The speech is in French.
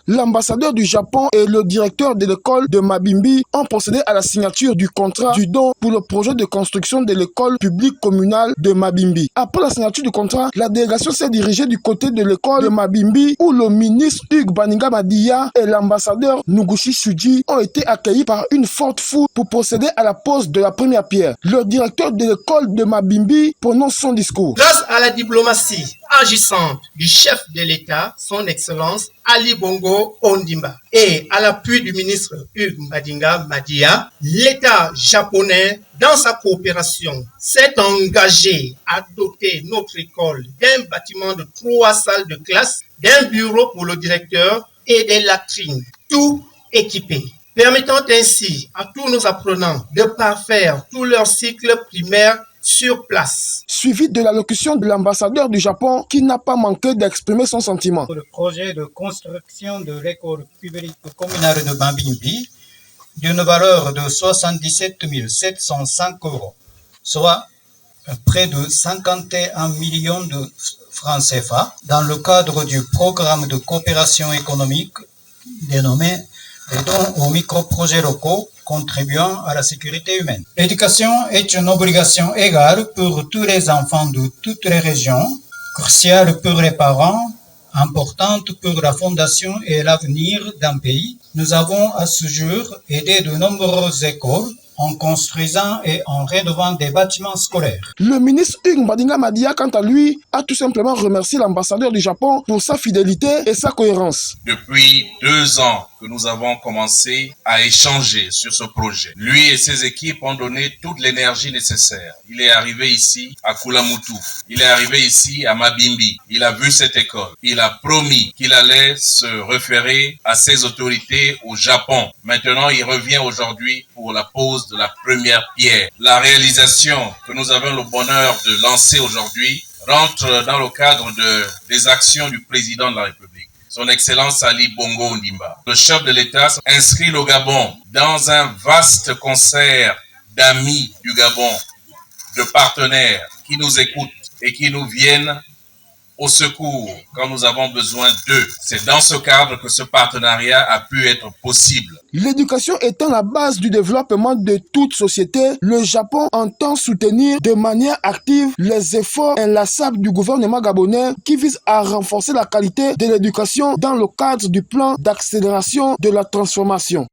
L'ambassadeur du Japon et le directeur de l'école de Mabimbi ont procédé à la signature du contrat du don pour le projet de construction de l'école publique communale de Mabimbi. Après la signature du contrat, la délégation s'est dirigée du côté de l'école de Mabimbi où le ministre Hugues Baninga Madia et l'ambassadeur Noguchi Suji ont été accueillis par une forte foule pour procéder à la pose de la première pierre. Le directeur de l'école de Mabimbi prononce son discours. Grâce à la diplomatie agissante du chef de l'État, son Excellence Ali Bongo Ondimba, et à l'appui du ministre Hugues Baninga Madia, l'État japonais, dans sa coopération, s'est engagé à doter notre école d'un bâtiment de 3 salles de classe, d'un bureau pour le directeur et des latrines, tout équipé, permettant ainsi à tous nos apprenants de parfaire tout leur cycle primaire sur place. Suivi de l'allocution de l'ambassadeur du Japon qui n'a pas manqué d'exprimer son sentiment. Le projet de construction de l'école publique communale de Mabimbi d'une valeur de 77 705 €, soit près de 51 millions de francs CFA, dans le cadre du programme de coopération économique dénommé les dons aux micro-projets locaux contribuant à la sécurité humaine. L'éducation est une obligation égale pour tous les enfants de toutes les régions, cruciale pour les parents, importante pour la fondation et l'avenir d'un pays. Nous avons à ce jour aidé de nombreuses écoles en construisant et en rénovant des bâtiments scolaires. Le ministre Hugues Baninga Madia, quant à lui, a tout simplement remercié l'ambassadeur du Japon pour sa fidélité et sa cohérence. Depuis 2 ans que nous avons commencé à échanger sur ce projet, lui et ses équipes ont donné toute l'énergie nécessaire. Il est arrivé ici à Kulamutu, il est arrivé ici à Mabimbi, il a vu cette école, il a promis qu'il allait se référer à ses autorités au Japon. Maintenant, il revient aujourd'hui pour la pose de la première pierre. La réalisation que nous avons le bonheur de lancer aujourd'hui rentre dans le cadre des actions du président de la République, son Excellence Ali Bongo Ondimba. Le chef de l'État inscrit le Gabon dans un vaste concert d'amis du Gabon, de partenaires qui nous écoutent et qui nous viennent au secours quand nous avons besoin d'eux. C'est dans ce cadre que ce partenariat a pu être possible. L'éducation étant la base du développement de toute société, le Japon entend soutenir de manière active les efforts inlassables du gouvernement gabonais qui visent à renforcer la qualité de l'éducation dans le cadre du plan d'accélération de la transformation.